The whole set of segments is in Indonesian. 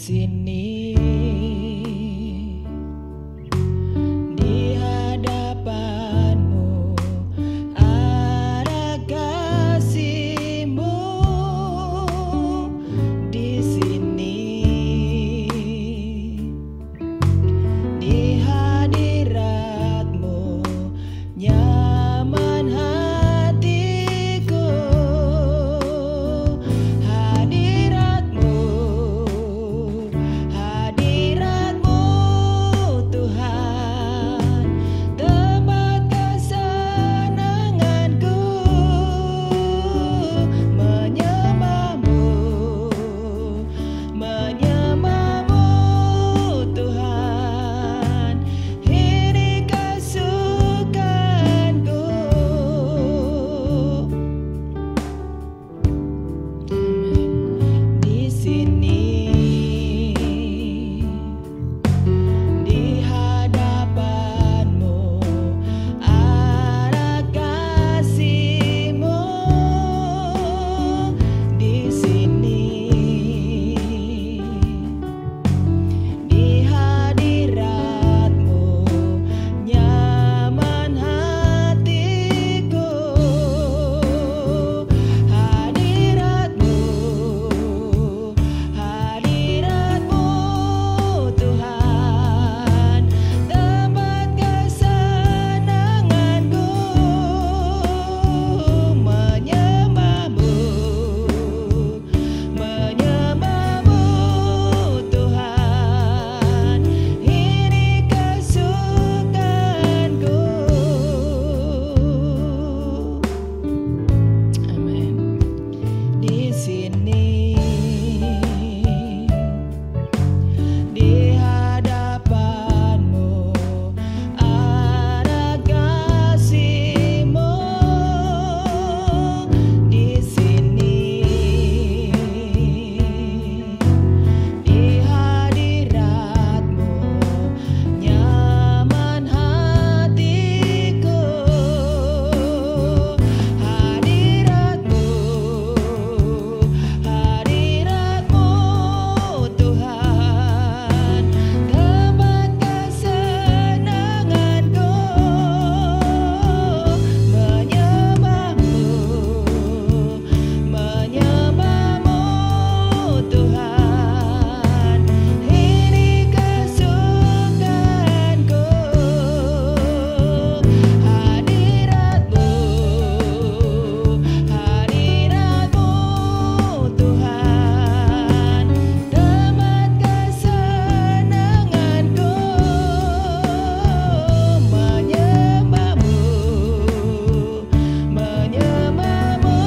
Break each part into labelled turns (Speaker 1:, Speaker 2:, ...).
Speaker 1: sini di hadapanmu ada kasih-Mu di sini di hadirat-Mu nyaman hatiku hadirat-Mu hadirat-Mu Tuhan tempat kesenanganku menyembah-Mu menyembah-Mu Tuhan ini kesukaanku di sini di hadapan-Mu ada kasih-Mu di sini di hadirat-Mu nyaman hatiku hadirat-Mu hadirat-Mu Tuhan tempat kesenanganku menyembah-Mu menyembah-Mu Tuhan ini kesukaanku. Amin. Di sini di hadapan-Mu ada kasih-Mu di sini di hadirat-Mu nyaman hatiku hadirat-Mu hadirat-Mu Tuhan tempat kesenanganku menyembah-Mu menyembah-Mu Tuhan ini kesukaanku hadirat-Mu hadirat-Mu Tuhan tempat kesenanganku menyembah-Mu menyembah-Mu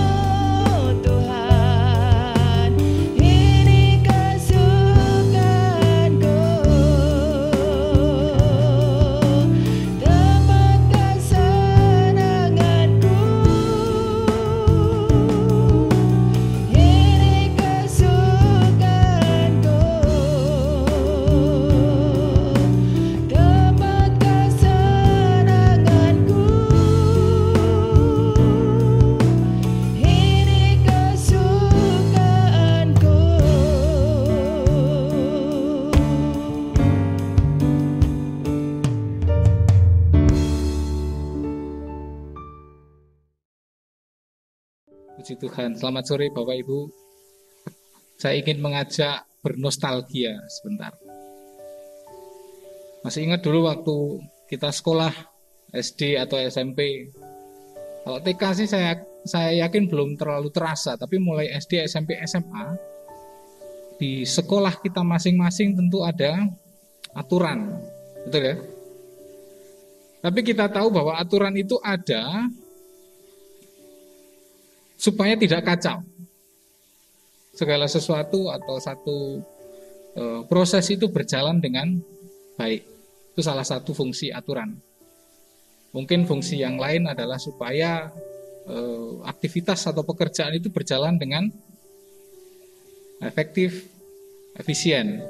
Speaker 1: Tuhan ini kesukaanku tempat kesenanganku ini kesukaanku tempat kesenanganku ini kesukaanku.
Speaker 2: Puji Tuhan, selamat sore Bapak Ibu. Saya ingin mengajak bernostalgia sebentar. Masih ingat dulu waktu kita sekolah SD atau SMP. Kalau TK sih saya yakin belum terlalu terasa, tapi mulai SD, SMP, SMA di sekolah kita masing-masing tentu ada aturan, betul ya? Tapi kita tahu bahwa aturan itu ada supaya tidak kacau. Segala sesuatu atau satu proses itu berjalan dengan baik. Itu salah satu fungsi aturan. Mungkin fungsi yang lain adalah supaya aktivitas atau pekerjaan itu berjalan dengan efektif, efisien.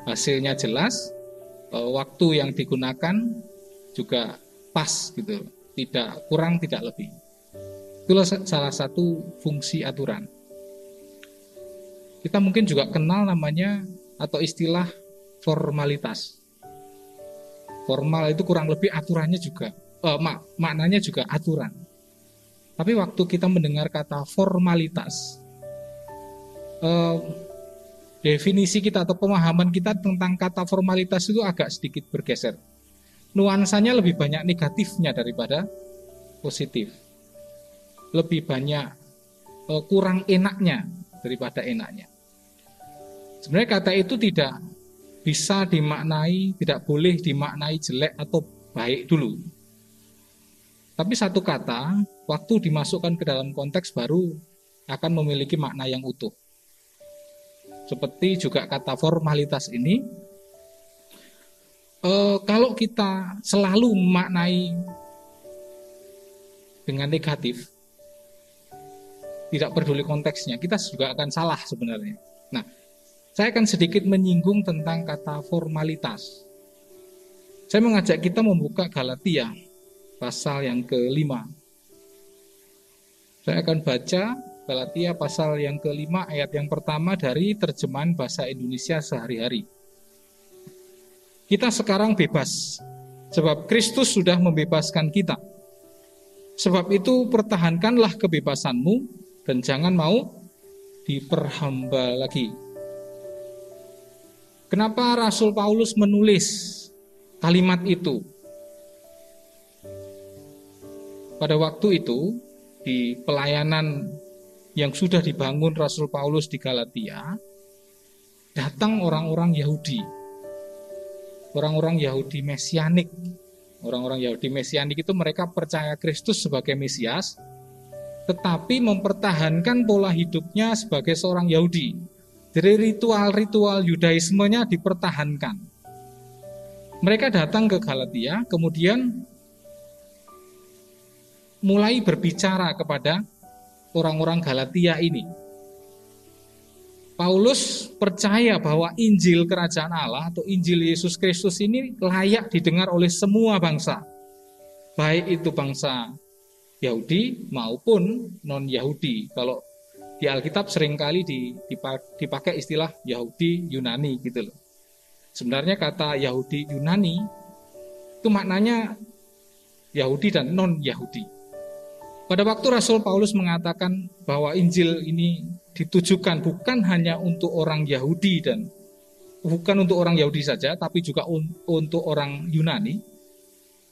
Speaker 2: Hasilnya jelas, waktu yang digunakan juga pas gitu, tidak kurang, tidak lebih. Itulah salah satu fungsi aturan. Kita mungkin juga kenal namanya atau istilah formalitas. Formal itu kurang lebih aturannya juga, maknanya juga aturan. Tapi waktu kita mendengar kata formalitas, definisi kita atau pemahaman kita tentang kata formalitas itu agak sedikit bergeser. Nuansanya lebih banyak negatifnya daripada positif. Lebih banyak kurang enaknya daripada enaknya. Sebenarnya kata itu tidak bisa dimaknai, tidak boleh dimaknai jelek atau baik dulu. Tapi satu kata, waktu dimasukkan ke dalam konteks baru akan memiliki makna yang utuh. Seperti juga kata formalitas ini, kalau kita selalu memaknai dengan negatif, tidak peduli konteksnya, kita juga akan salah sebenarnya. Nah, saya akan sedikit menyinggung tentang kata formalitas. Saya mengajak kita membuka Galatia pasal yang ke-5. Saya akan baca Galatia pasal yang ke-5 ayat yang pertama dari terjemahan bahasa Indonesia sehari-hari. Kita sekarang bebas, sebab Kristus sudah membebaskan kita. Sebab itu pertahankanlah kebebasanmu dan jangan mau diperhamba lagi. Kenapa Rasul Paulus menulis kalimat itu? Pada waktu itu, di pelayanan yang sudah dibangun Rasul Paulus di Galatia, datang orang-orang Yahudi. Orang-orang Yahudi Mesianik. Orang-orang Yahudi Mesianik itu mereka percaya Kristus sebagai Mesias, tetapi mempertahankan pola hidupnya sebagai seorang Yahudi. Jadi ritual-ritual Yudaismenya dipertahankan. Mereka datang ke Galatia, kemudian mulai berbicara kepada orang-orang Galatia ini. Paulus percaya bahwa Injil Kerajaan Allah atau Injil Yesus Kristus ini layak didengar oleh semua bangsa. Baik itu bangsa Yahudi maupun non-Yahudi. Kalau di Alkitab seringkali dipakai istilah Yahudi Yunani gitu loh. Sebenarnya kata Yahudi Yunani itu maknanya Yahudi dan non-Yahudi. Pada waktu Rasul Paulus mengatakan bahwa Injil ini ditujukan bukan hanya untuk orang Yahudi dan bukan untuk orang Yahudi saja, tapi juga untuk orang Yunani,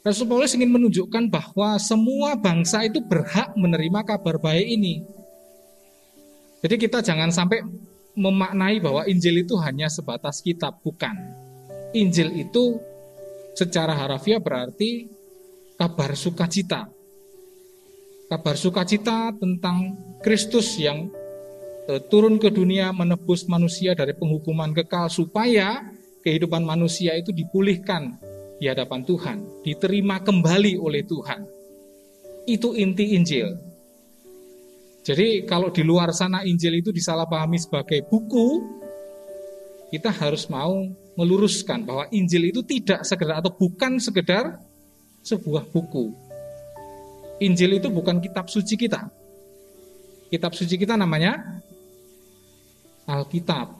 Speaker 2: Rasul Paulus ingin menunjukkan bahwa semua bangsa itu berhak menerima kabar baik ini. Jadi kita jangan sampai memaknai bahwa Injil itu hanya sebatas kitab, bukan. Injil itu secara harafiah berarti kabar sukacita. Kabar sukacita tentang Kristus yang turun ke dunia menebus manusia dari penghukuman kekal supaya kehidupan manusia itu dipulihkan di hadapan Tuhan, diterima kembali oleh Tuhan. Itu inti Injil. Jadi kalau di luar sana Injil itu disalahpahami sebagai buku, kita harus mau meluruskan bahwa Injil itu tidak sekedar atau bukan sekedar sebuah buku. Injil itu bukan kitab suci kita. Kitab suci kita namanya Alkitab.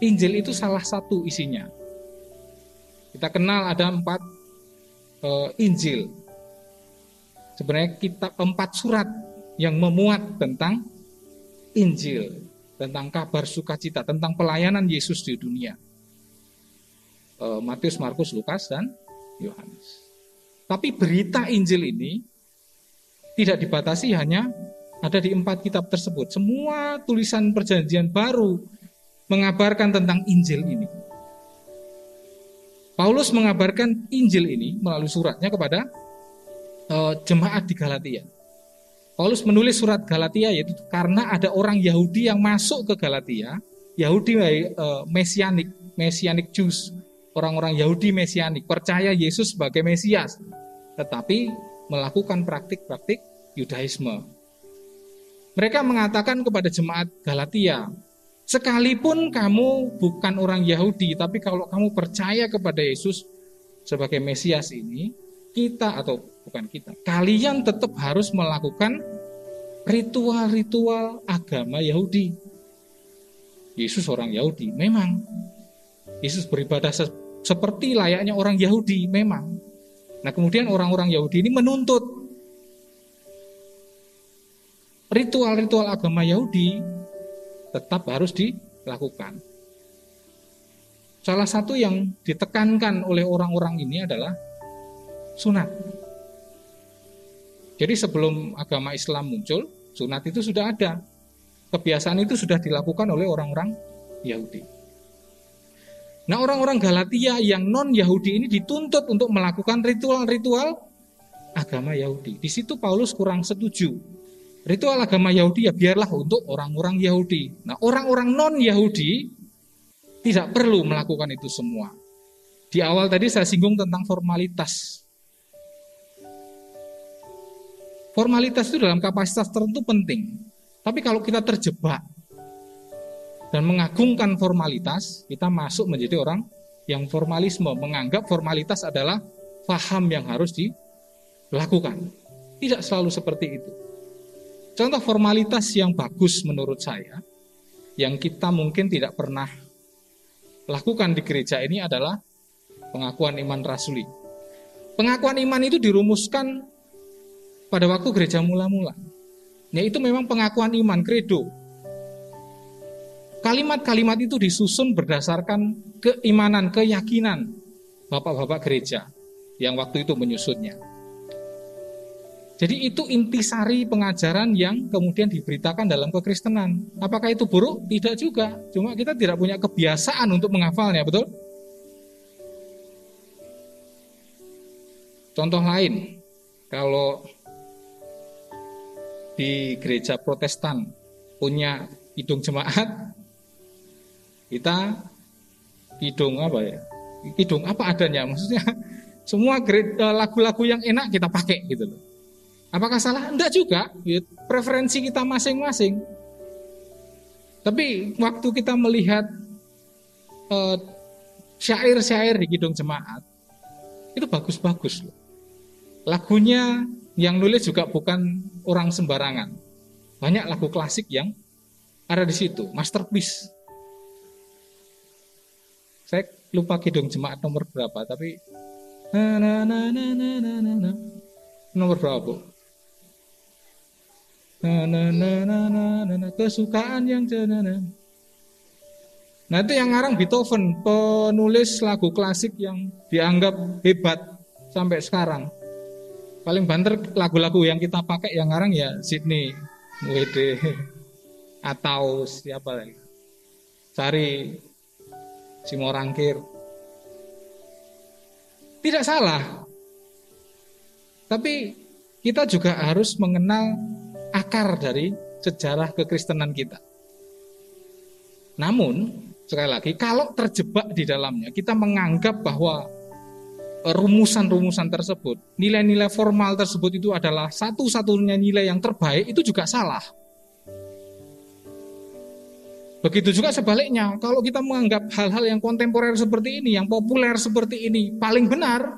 Speaker 2: Injil itu salah satu isinya. Kita kenal ada 4 Injil. Sebenarnya kitab 4 surat yang memuat tentang Injil, tentang kabar sukacita, tentang pelayanan Yesus di dunia. Matius, Markus, Lukas, dan Yohanes. Tapi berita Injil ini tidak dibatasi hanya ada di 4 kitab tersebut. Semua tulisan perjanjian baru mengabarkan tentang Injil ini. Paulus mengabarkan Injil ini melalui suratnya kepada jemaat di Galatia. Paulus menulis surat Galatia yaitu karena ada orang Yahudi yang masuk ke Galatia, Yahudi Messianic Jews, orang-orang Yahudi Mesianik, percaya Yesus sebagai Mesias, tetapi melakukan praktik-praktik Yudaisme. Mereka mengatakan kepada jemaat Galatia, sekalipun kamu bukan orang Yahudi, tapi kalau kamu percaya kepada Yesus sebagai Mesias ini, kalian tetap harus melakukan ritual-ritual agama Yahudi. Yesus orang Yahudi, memang. Yesus beribadah seperti layaknya orang Yahudi memang. Nah kemudian orang-orang Yahudi ini menuntut ritual-ritual agama Yahudi tetap harus dilakukan. Salah satu yang ditekankan oleh orang-orang ini adalah sunat. Jadi sebelum agama Islam muncul, sunat itu sudah ada. Kebiasaan itu sudah dilakukan oleh orang-orang Yahudi. Nah orang-orang Galatia yang non-Yahudi ini dituntut untuk melakukan ritual-ritual agama Yahudi. Di situ Paulus kurang setuju. Ritual agama Yahudi ya biarlah untuk orang-orang Yahudi. Nah orang-orang non-Yahudi tidak perlu melakukan itu semua. Di awal tadi saya singgung tentang formalitas. Formalitas itu dalam kapasitas tertentu penting. Tapi kalau kita terjebak dan mengagungkan formalitas, kita masuk menjadi orang yang formalisme, menganggap formalitas adalah paham yang harus dilakukan. Tidak selalu seperti itu. Contoh formalitas yang bagus menurut saya, yang kita mungkin tidak pernah lakukan di gereja ini adalah pengakuan iman rasuli. Pengakuan iman itu dirumuskan pada waktu gereja mula-mula. Yaitu memang pengakuan iman, credo. Kalimat-kalimat itu disusun berdasarkan keimanan, keyakinan bapak-bapak gereja yang waktu itu menyusunnya. Jadi itu intisari pengajaran yang kemudian diberitakan dalam kekristenan. Apakah itu buruk? Tidak juga. Cuma kita tidak punya kebiasaan untuk menghafalnya, betul? Contoh lain, kalau di gereja Protestan punya kidung jemaat, kita kidung apa ya? Kidung apa adanya, maksudnya semua lagu-lagu yang enak kita pakai gitu loh. Apakah salah? Enggak juga, preferensi kita masing-masing. Tapi waktu kita melihat syair-syair di kidung jemaat, itu bagus-bagus loh. Lagunya yang nulis juga bukan orang sembarangan. Banyak lagu klasik yang ada di situ, masterpiece. Saya lupa kidung jemaat nomor berapa, tapi nomor berapa, Bu? Kesukaan yang Nah itu yang ngarang Beethoven, penulis lagu klasik yang dianggap hebat sampai sekarang. Paling banter lagu-lagu yang kita pakai yang ngarang ya Sydney Muede atau siapa lagi, Sari Simorangkir. Tidak salah, tapi kita juga harus mengenal akar dari sejarah kekristenan kita. Namun sekali lagi, kalau terjebak di dalamnya, kita menganggap bahwa rumusan-rumusan tersebut, nilai-nilai formal tersebut itu adalah satu-satunya nilai yang terbaik, itu juga salah. Begitu juga sebaliknya, kalau kita menganggap hal-hal yang kontemporer seperti ini, yang populer seperti ini, paling benar,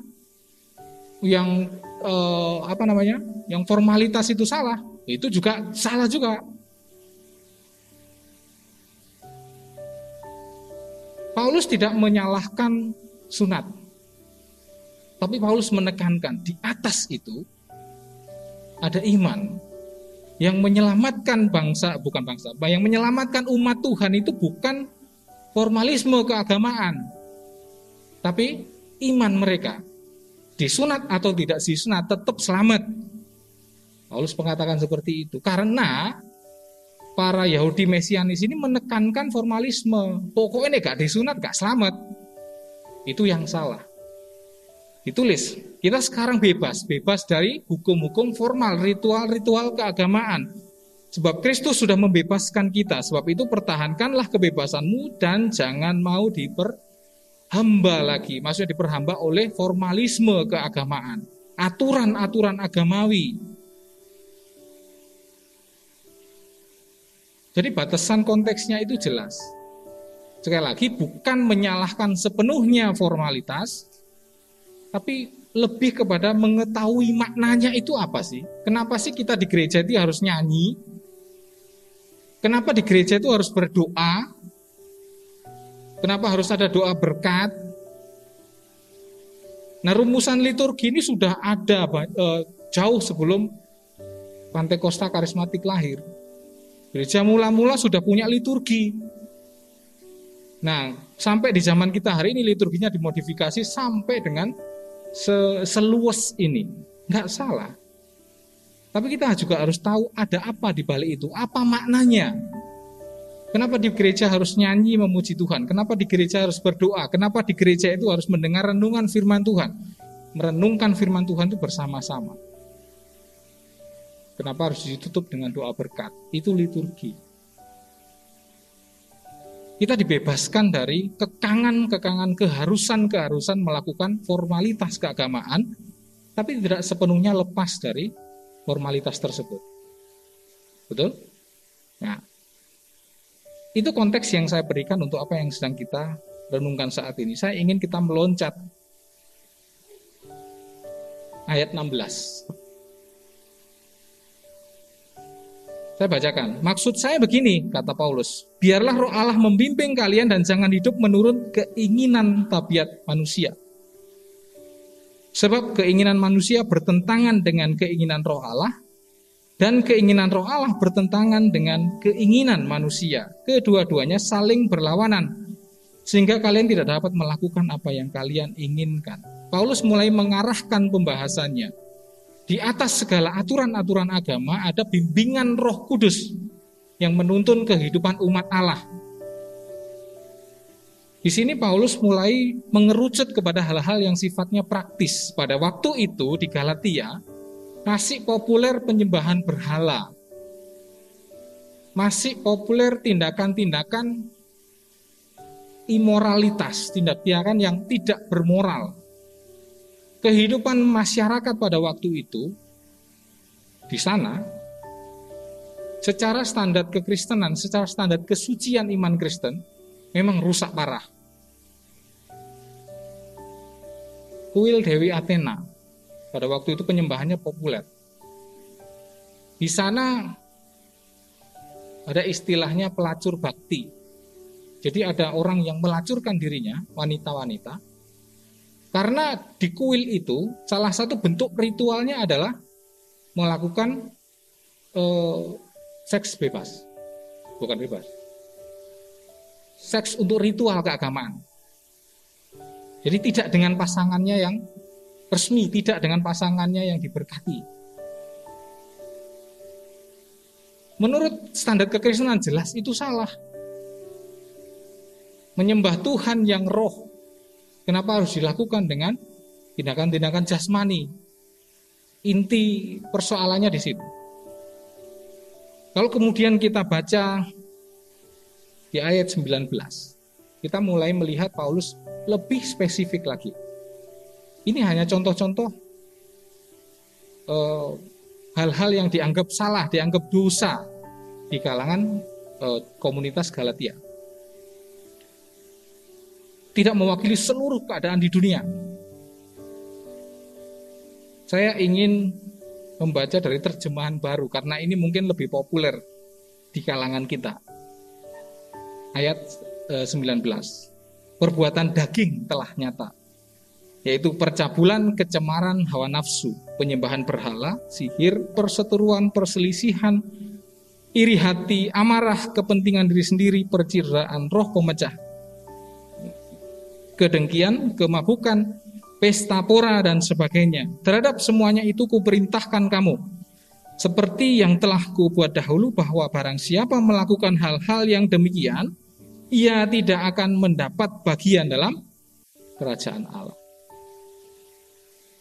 Speaker 2: yang yang formalitas itu salah, itu juga salah juga. Paulus tidak menyalahkan sunat, tapi Paulus menekankan di atas itu ada iman yang menyelamatkan yang menyelamatkan umat Tuhan itu bukan formalisme keagamaan, tapi iman mereka. Disunat atau tidak disunat tetap selamat. Paulus mengatakan seperti itu karena para Yahudi Mesianis ini menekankan formalisme. Pokoknya gak disunat gak selamat. Itu yang salah. Ditulis, kita sekarang bebas dari hukum-hukum formal, ritual-ritual keagamaan. Sebab Kristus sudah membebaskan kita. Sebab itu pertahankanlah kebebasanmu dan jangan mau diperhamba lagi. Maksudnya diperhamba oleh formalisme keagamaan, aturan-aturan agamawi. Jadi batasan konteksnya itu jelas. Sekali lagi, bukan menyalahkan sepenuhnya formalitas, tapi lebih kepada mengetahui maknanya itu apa sih? Kenapa sih kita di gereja itu harus nyanyi? Kenapa di gereja itu harus berdoa? Kenapa harus ada doa berkat? Nah, rumusan liturgi ini sudah ada jauh sebelum Pantekosta Karismatik lahir. Gereja mula-mula sudah punya liturgi. Nah, sampai di zaman kita hari ini liturginya dimodifikasi sampai dengan seluas ini. Nggak salah. Tapi kita juga harus tahu ada apa di balik itu, apa maknanya. Kenapa di gereja harus nyanyi memuji Tuhan? Kenapa di gereja harus berdoa? Kenapa di gereja itu harus mendengar renungan firman Tuhan? Merenungkan firman Tuhan itu bersama-sama. Kenapa harus ditutup dengan doa berkat? Itu liturgi. Kita dibebaskan dari kekangan-kekangan, keharusan-keharusan melakukan formalitas keagamaan, tapi tidak sepenuhnya lepas dari formalitas tersebut. Betul? Nah, itu konteks yang saya berikan untuk apa yang sedang kita renungkan saat ini. Saya ingin kita meloncat ayat 16. Saya bacakan. Maksud saya begini, kata Paulus. Biarlah Roh Allah membimbing kalian dan jangan hidup menurut keinginan tabiat manusia. Sebab keinginan manusia bertentangan dengan keinginan Roh Allah, dan keinginan Roh Allah bertentangan dengan keinginan manusia. Kedua-duanya saling berlawanan, sehingga kalian tidak dapat melakukan apa yang kalian inginkan. Paulus mulai mengarahkan pembahasannya. Di atas segala aturan-aturan agama ada bimbingan Roh Kudus yang menuntun kehidupan umat Allah. Di sini Paulus mulai mengerucut kepada hal-hal yang sifatnya praktis. Pada waktu itu di Galatia masih populer penyembahan berhala. Masih populer tindakan-tindakan imoralitas, tindakan yang tidak bermoral. Kehidupan masyarakat pada waktu itu di sana secara standar kekristenan, secara standar kesucian iman Kristen memang rusak parah. Kuil Dewi Athena pada waktu itu penyembahannya populer. Di sana ada istilahnya pelacur bakti. Jadi ada orang yang melacurkan dirinya, wanita-wanita. Karena di kuil itu salah satu bentuk ritualnya adalah melakukan seks bebas. Bukan bebas. Seks untuk ritual keagamaan. Jadi tidak dengan pasangannya yang resmi, tidak dengan pasangannya yang diberkati. Menurut standar kekristenan jelas itu salah. Menyembah Tuhan yang roh, kenapa harus dilakukan dengan tindakan-tindakan jasmani? Inti persoalannya di situ. Kalau kemudian kita baca di ayat 19, kita mulai melihat Paulus lebih spesifik lagi. Ini hanya contoh-contoh hal-hal yang dianggap salah, dianggap dosa di kalangan komunitas Galatia. Tidak mewakili seluruh keadaan di dunia. Saya ingin membaca dari terjemahan baru karena ini mungkin lebih populer di kalangan kita. Ayat 19. Perbuatan daging telah nyata, yaitu percabulan, kecemaran, hawa nafsu, penyembahan berhala, sihir, perseteruan, perselisihan, iri hati, amarah, kepentingan diri sendiri, percideraan, roh pemecah, kedengkian, kemabukan, pesta pora, dan sebagainya. Terhadap semuanya itu kuperintahkan kamu, seperti yang telah kubuat dahulu, bahwa barang siapa melakukan hal-hal yang demikian, ia tidak akan mendapat bagian dalam kerajaan Allah.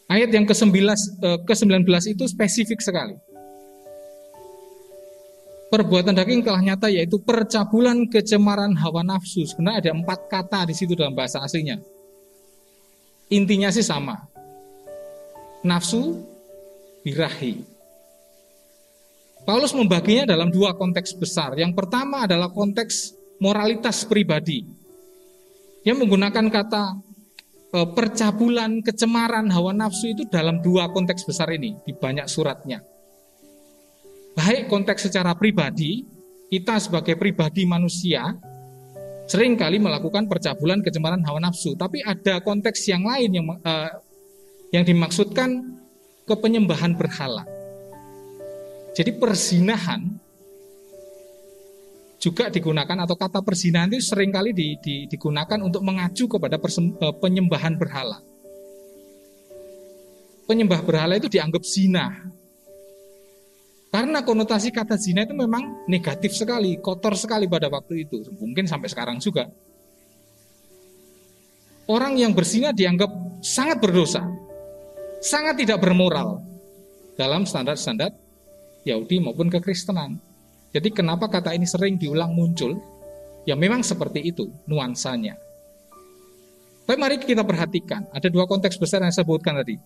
Speaker 2: Ayat yang ke-19 itu spesifik sekali. Perbuatan daging telah nyata, yaitu percabulan, kecemaran, hawa nafsu. Sebenarnya ada 4 kata di situ dalam bahasa aslinya. Intinya sih sama. Nafsu, birahi. Paulus membaginya dalam 2 konteks besar. Yang pertama adalah konteks moralitas pribadi. Dia menggunakan kata percabulan, kecemaran, hawa nafsu itu dalam 2 konteks besar ini di banyak suratnya. Baik konteks secara pribadi, kita sebagai pribadi manusia sering kali melakukan percabulan, kecemaran hawa nafsu. Tapi ada konteks yang lain yang dimaksudkan ke penyembahan berhala. Jadi perzinahan juga digunakan, atau kata perzinahan itu seringkali digunakan untuk mengacu kepada penyembahan berhala. Penyembah berhala itu dianggap zina. Karena konotasi kata zina itu memang negatif sekali, kotor sekali pada waktu itu. Mungkin sampai sekarang juga. Orang yang berzina dianggap sangat berdosa, sangat tidak bermoral dalam standar-standar Yahudi maupun kekristenan. Jadi kenapa kata ini sering diulang muncul? Ya memang seperti itu nuansanya. Tapi mari kita perhatikan, ada dua konteks besar yang saya sebutkan tadi.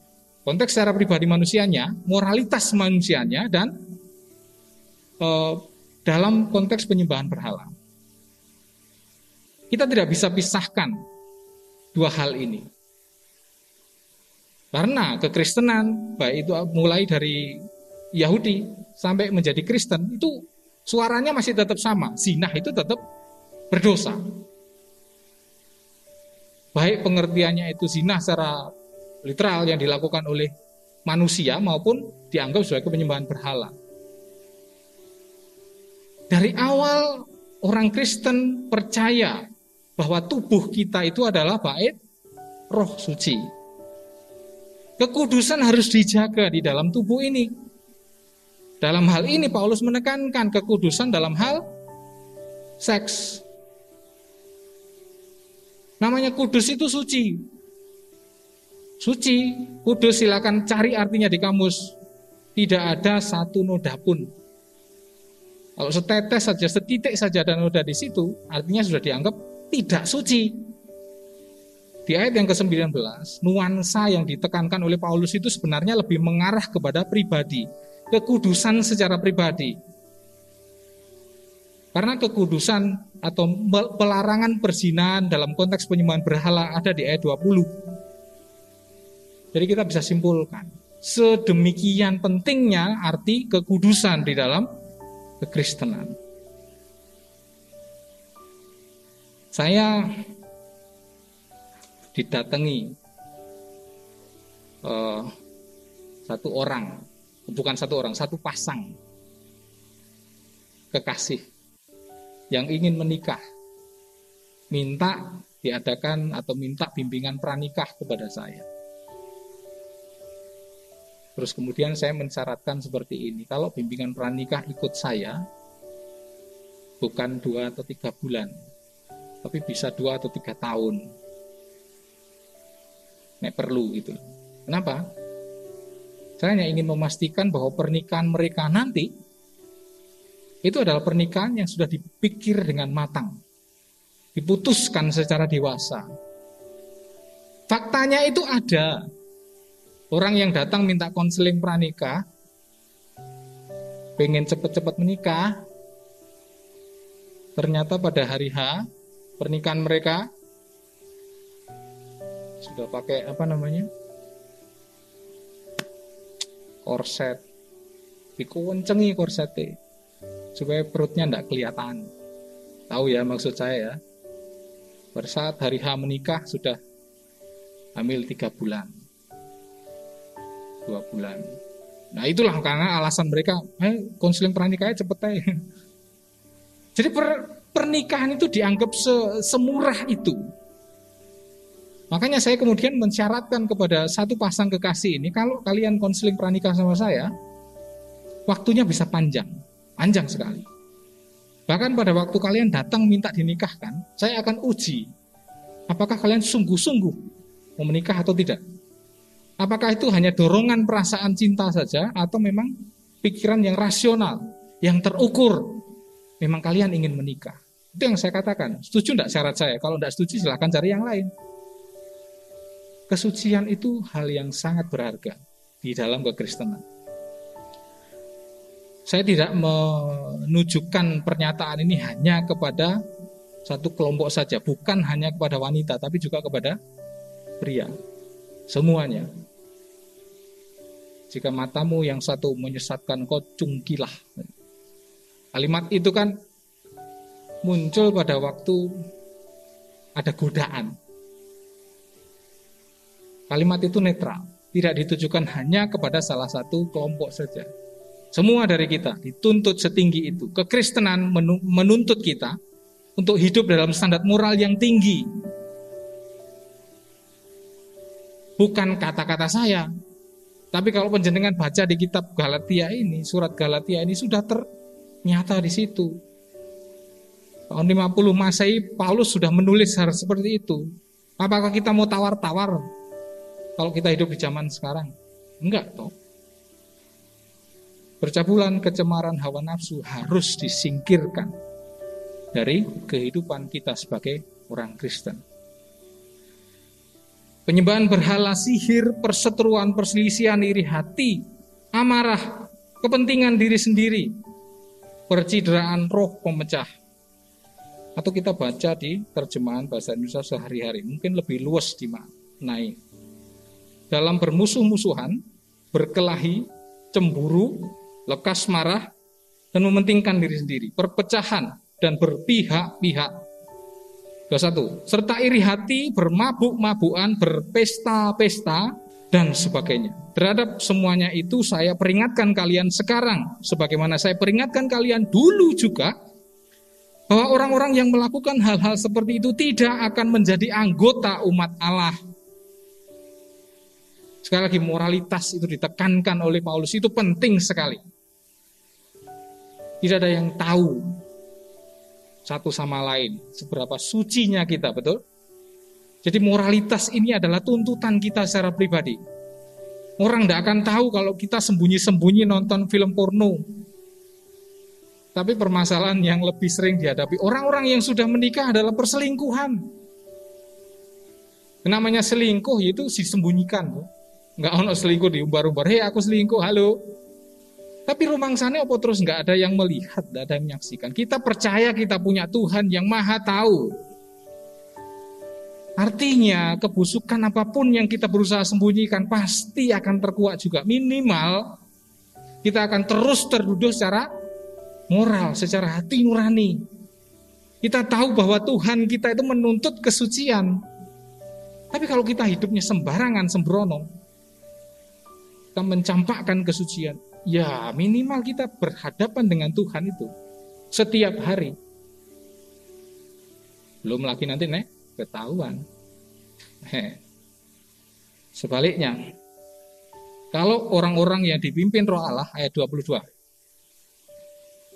Speaker 2: Konteks secara pribadi manusianya, moralitas manusianya, dan dalam konteks penyembahan berhala. Kita tidak bisa pisahkan dua hal ini. Karena kekristenan, baik itu mulai dari Yahudi sampai menjadi Kristen, itu suaranya masih tetap sama. Zina itu tetap berdosa. Baik pengertiannya itu zina secara literal yang dilakukan oleh manusia maupun dianggap sebagai penyembahan berhala. Dari awal orang Kristen percaya bahwa tubuh kita itu adalah bait roh suci. Kekudusan harus dijaga di dalam tubuh ini. Dalam hal ini Paulus menekankan kekudusan dalam hal seks. Namanya kudus itu suci. Suci, kudus, silakan cari artinya di kamus. Tidak ada satu noda pun. Kalau setetes saja, setitik saja ada noda di situ, artinya sudah dianggap tidak suci. Di ayat yang ke-19, nuansa yang ditekankan oleh Paulus itu sebenarnya lebih mengarah kepada pribadi, kekudusan secara pribadi. Karena kekudusan atau pelarangan perzinahan dalam konteks penyembahan berhala ada di ayat 20. Jadi kita bisa simpulkan, sedemikian pentingnya arti kekudusan di dalam kekristenan. Saya didatangi satu pasang kekasih yang ingin menikah, minta diadakan atau minta bimbingan pranikah kepada saya. Terus kemudian saya mensyaratkan seperti ini, kalau bimbingan pranikah ikut saya, bukan 2 atau 3 bulan, tapi bisa 2 atau 3 tahun. Nek perlu gitu. Kenapa? Saya hanya ingin memastikan bahwa pernikahan mereka nanti, itu adalah pernikahan yang sudah dipikir dengan matang, diputuskan secara dewasa. Faktanya itu ada. Orang yang datang minta konseling pranikah, pengen cepat-cepat menikah, ternyata pada hari H pernikahan mereka sudah pakai korset, dikuencengi korsetnya supaya perutnya tidak kelihatan. Tahu ya maksud saya ya. Pada saat hari H menikah sudah hamil 3 bulan. 2 bulan. Nah itulah karena alasan mereka, konseling pranikahnya cepet aja. Jadi pernikahan itu dianggap semurah itu. Makanya saya kemudian mensyaratkan kepada satu pasang kekasih ini, kalau kalian konseling pranikah sama saya, waktunya bisa panjang sekali. Bahkan pada waktu kalian datang minta dinikahkan, saya akan uji apakah kalian sungguh-sungguh mau menikah atau tidak. Apakah itu hanya dorongan perasaan cinta saja, atau memang pikiran yang rasional, yang terukur, memang kalian ingin menikah. Itu yang saya katakan. Setuju enggak syarat saya? Kalau enggak setuju silahkan cari yang lain. Kesucian itu hal yang sangat berharga di dalam kekristenan. Saya tidak menunjukkan pernyataan ini hanya kepada satu kelompok saja, bukan hanya kepada wanita, tapi juga kepada pria. Semuanya. Jika matamu yang satu menyesatkan, kau cungkilah. Kalimat itu kan muncul pada waktu ada godaan. Kalimat itu netral, tidak ditujukan hanya kepada salah satu kelompok saja. Semua dari kita dituntut setinggi itu. Kekristenan menuntut kita untuk hidup dalam standar moral yang tinggi. Bukan kata-kata saya, tapi kalau penjenengan baca di kitab Galatia ini, surat Galatia ini sudah ternyata di situ. Tahun 50 Masehi Paulus sudah menulis hal seperti itu. Apakah kita mau tawar-tawar kalau kita hidup di zaman sekarang? Enggak toh. Percabulan, kecemaran, hawa nafsu harus disingkirkan dari kehidupan kita sebagai orang Kristen. Penyembahan berhala, sihir, perseteruan, perselisihan, iri hati, amarah, kepentingan diri sendiri, percideraan roh pemecah. Atau kita baca di terjemahan bahasa Indonesia sehari-hari, mungkin lebih luas dimaknai. Dalam bermusuh-musuhan, berkelahi, cemburu, lekas marah, dan mementingkan diri sendiri, perpecahan, dan berpihak-pihak. 21. Serta iri hati, bermabuk-mabukan, berpesta-pesta, dan sebagainya. Terhadap semuanya itu saya peringatkan kalian sekarang, sebagaimana saya peringatkan kalian dulu juga, bahwa orang-orang yang melakukan hal-hal seperti itu tidak akan menjadi anggota umat Allah. Sekali lagi, moralitas itu ditekankan oleh Paulus, itu penting sekali. Tidak ada yang tahu satu sama lain seberapa sucinya kita, betul? Jadi moralitas ini adalah tuntutan kita secara pribadi. Orang tidak akan tahu kalau kita sembunyi-sembunyi nonton film porno. Tapi permasalahan yang lebih sering dihadapi orang-orang yang sudah menikah adalah perselingkuhan. Namanya selingkuh itu disembunyikan. Nggak ono selingkuh diumbar-umbar, hei aku selingkuh, halo. Tapi rumangsane apa terus nggak ada yang melihat, nggak ada yang menyaksikan. Kita percaya kita punya Tuhan yang maha tahu. Artinya kebusukan apapun yang kita berusaha sembunyikan pasti akan terkuak juga. Minimal kita akan terus tertuduh secara moral, secara hati nurani. Kita tahu bahwa Tuhan kita itu menuntut kesucian. Tapi kalau kita hidupnya sembarangan, sembrono, kita mencampakkan kesucian, ya minimal kita berhadapan dengan Tuhan itu setiap hari. Belum lagi nanti ketahuan. Sebaliknya, kalau orang-orang yang dipimpin Roh Allah, ayat 22,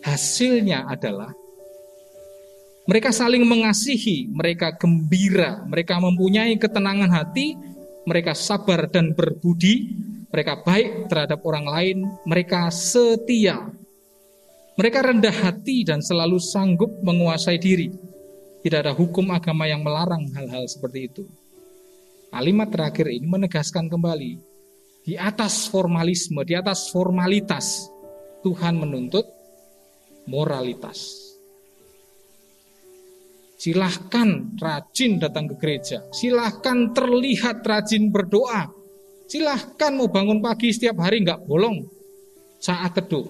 Speaker 2: hasilnya adalah mereka saling mengasihi, mereka gembira, mereka mempunyai ketenangan hati, mereka sabar dan berbudi, mereka baik terhadap orang lain, mereka setia, mereka rendah hati dan selalu sanggup menguasai diri. Tidak ada hukum agama yang melarang hal-hal seperti itu. Kalimat terakhir ini menegaskan kembali, di atas formalisme, di atas formalitas, Tuhan menuntut moralitas. Silahkan rajin datang ke gereja, silahkan terlihat rajin berdoa, silahkan mau bangun pagi setiap hari nggak bolong saat teduh.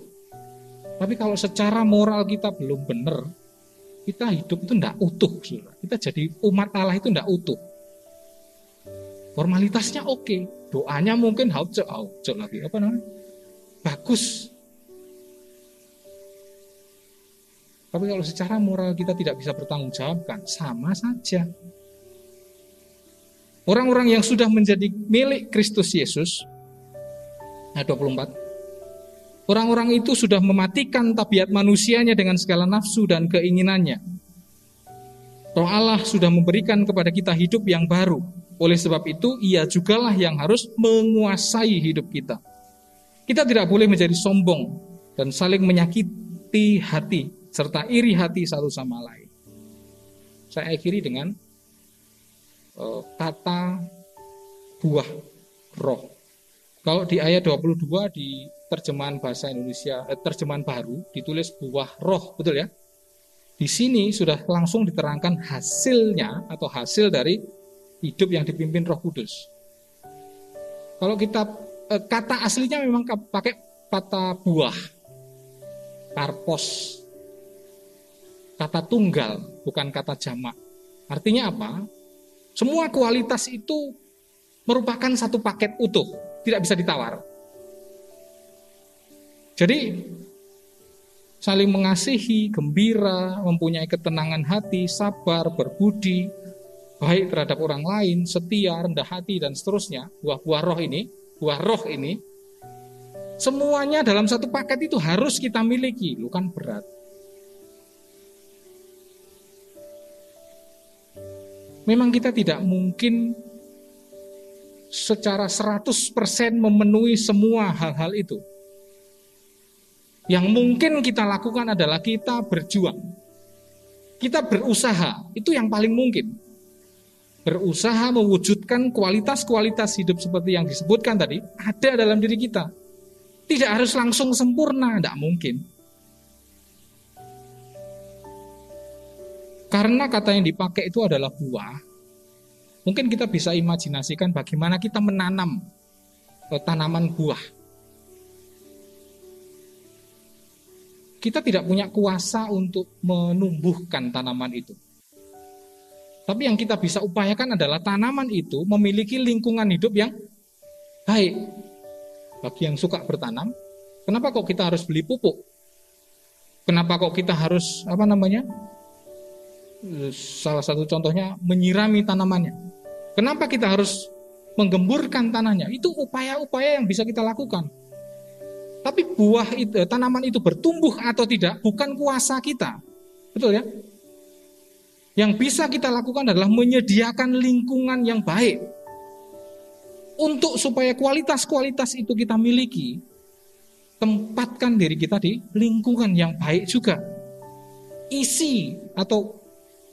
Speaker 2: Tapi kalau secara moral kita belum benar, kita hidup itu nggak utuh, saudara. Kita jadi umat Allah itu nggak utuh. Formalitasnya oke, doanya mungkin haucok lagi, apa namanya? Bagus. Tapi kalau secara moral kita tidak bisa bertanggung jawabkan, sama saja. Orang-orang yang sudah menjadi milik Kristus Yesus, ayat 24, orang-orang itu sudah mematikan tabiat manusianya dengan segala nafsu dan keinginannya. Roh Allah sudah memberikan kepada kita hidup yang baru. Oleh sebab itu, ia jugalah yang harus menguasai hidup kita. Kita tidak boleh menjadi sombong dan saling menyakiti hati, serta iri hati satu sama lain. Saya akhiri dengan kata buah roh. Kalau di ayat 22 di terjemahan bahasa Indonesia, terjemahan baru, ditulis buah roh, betul ya? Di sini sudah langsung diterangkan hasilnya atau hasil dari hidup yang dipimpin Roh Kudus. Kalau kita kata aslinya memang pakai kata buah, karpos, kata tunggal, bukan kata jamak. Artinya apa? Semua kualitas itu merupakan satu paket utuh, tidak bisa ditawar. Jadi saling mengasihi, gembira, mempunyai ketenangan hati, sabar, berbudi, baik terhadap orang lain, setia, rendah hati, dan seterusnya. Buah-buah roh ini, semuanya dalam satu paket itu harus kita miliki. Lu kan berat. Memang kita tidak mungkin secara 100% memenuhi semua hal-hal itu. Yang mungkin kita lakukan adalah kita berjuang. Kita berusaha, itu yang paling mungkin. Berusaha mewujudkan kualitas-kualitas hidup seperti yang disebutkan tadi, ada dalam diri kita. Tidak harus langsung sempurna, tidak mungkin. Karena kata yang dipakai itu adalah buah. Mungkin kita bisa imajinasikan bagaimana kita menanam tanaman buah. Kita tidak punya kuasa untuk menumbuhkan tanaman itu. Tapi yang kita bisa upayakan adalah tanaman itu memiliki lingkungan hidup yang baik. Bagi yang suka bertanam, kenapa kok kita harus beli pupuk? Kenapa kok kita harus salah satu contohnya menyirami tanamannya. Kenapa kita harus menggemburkan tanahnya? Itu upaya-upaya yang bisa kita lakukan. Tapi tanaman itu bertumbuh atau tidak bukan kuasa kita. Betul ya? Yang bisa kita lakukan adalah menyediakan lingkungan yang baik. Untuk supaya kualitas-kualitas itu kita miliki, tempatkan diri kita di lingkungan yang baik juga. Isi atau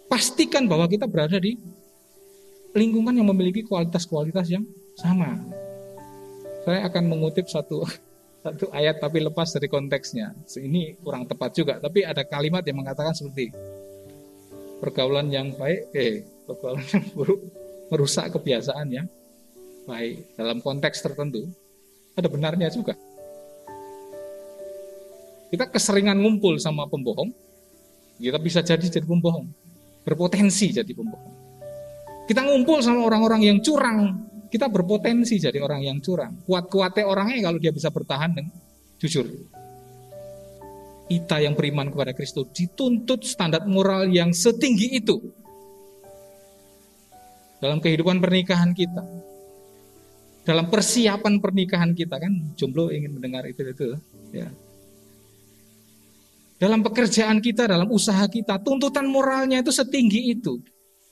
Speaker 2: pastikan bahwa kita berada di lingkungan yang memiliki kualitas-kualitas yang sama. Saya akan mengutip satu ayat tapi lepas dari konteksnya. Ini kurang tepat juga, tapi ada kalimat yang mengatakan seperti pergaulan yang baik, pergaulan yang buruk merusak kebiasaan yang baik. Dalam konteks tertentu ada benarnya juga. Kita keseringan ngumpul sama pembohong, kita bisa jadi pembohong. Berpotensi jadi pembohong. Kita ngumpul sama orang-orang yang curang, kita berpotensi jadi orang yang curang. Kuat-kuatnya orangnya kalau dia bisa bertahan dan jujur. Kita yang beriman kepada Kristus dituntut standar moral yang setinggi itu dalam kehidupan pernikahan kita, dalam persiapan pernikahan kita, kan jomblo ingin mendengar itu ya. Dalam pekerjaan kita, dalam usaha kita, tuntutan moralnya itu setinggi itu.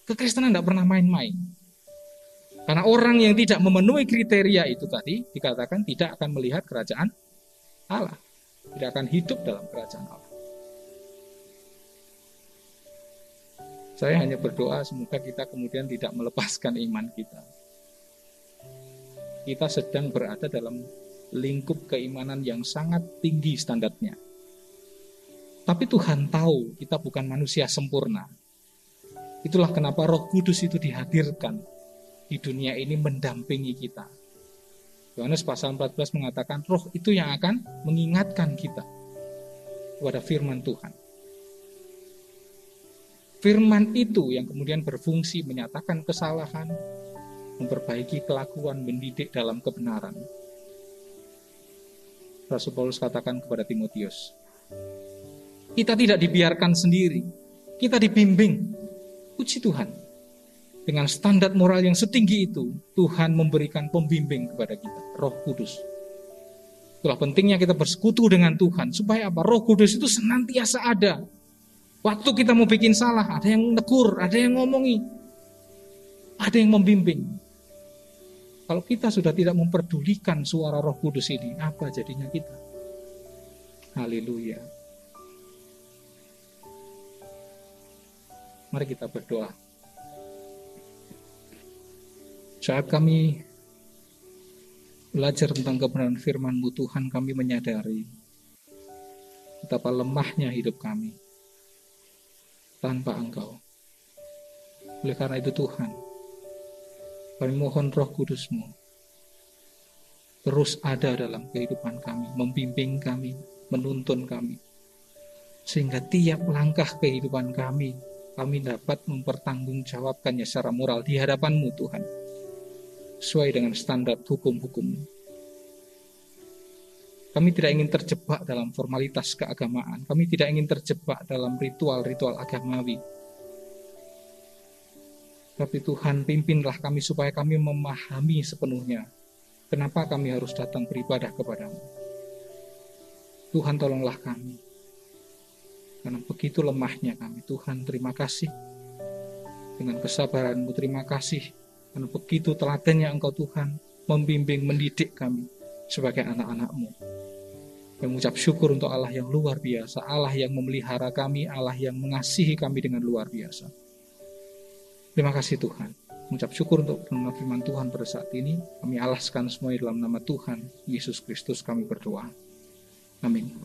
Speaker 2: Kekristenan tidak pernah main-main. Karena orang yang tidak memenuhi kriteria itu tadi, dikatakan tidak akan melihat kerajaan Allah. Tidak akan hidup dalam kerajaan Allah. Saya hanya berdoa semoga kita kemudian tidak melepaskan iman kita. Kita sedang berada dalam lingkup keimanan yang sangat tinggi standarnya. Tapi Tuhan tahu kita bukan manusia sempurna. Itulah kenapa Roh Kudus itu dihadirkan di dunia ini mendampingi kita. Yohanes pasal 14 mengatakan Roh itu yang akan mengingatkan kita kepada firman Tuhan. Firman itu yang kemudian berfungsi menyatakan kesalahan, memperbaiki kelakuan, mendidik dalam kebenaran. Rasul Paulus katakan kepada Timotius, kita tidak dibiarkan sendiri, kita dibimbing. Puji Tuhan, dengan standar moral yang setinggi itu, Tuhan memberikan pembimbing kepada kita, Roh Kudus. Itulah pentingnya kita bersekutu dengan Tuhan, supaya apa? Roh Kudus itu senantiasa ada. Waktu kita mau bikin salah, ada yang negur, ada yang ngomongi, ada yang membimbing. Kalau kita sudah tidak memperdulikan suara Roh Kudus ini, apa jadinya kita? Haleluya. Mari kita berdoa. Saat kami belajar tentang kebenaran firman-Mu, Tuhan, kami menyadari betapa lemahnya hidup kami tanpa Engkau. Oleh karena itu Tuhan, kami mohon Roh Kudus-Mu terus ada dalam kehidupan kami, membimbing kami, menuntun kami, sehingga tiap langkah kehidupan kami kami dapat mempertanggungjawabkannya secara moral di hadapan-Mu Tuhan, sesuai dengan standar hukum-hukum-Mu. Kami tidak ingin terjebak dalam formalitas keagamaan, kami tidak ingin terjebak dalam ritual-ritual agamawi. Tapi Tuhan, pimpinlah kami supaya kami memahami sepenuhnya kenapa kami harus datang beribadah kepada-Mu. Tuhan, tolonglah kami, karena begitu lemahnya kami. Tuhan, terima kasih dengan kesabaran-Mu, terima kasih karena begitu teladannya Engkau Tuhan membimbing, mendidik kami sebagai anak-anak-Mu. Yang mengucap syukur untuk Allah yang luar biasa, Allah yang memelihara kami, Allah yang mengasihi kami dengan luar biasa. Terima kasih Tuhan. Mengucap syukur untuk firman Tuhan pada saat ini. Kami alaskan semuanya dalam nama Tuhan Yesus Kristus kami berdoa. Amin.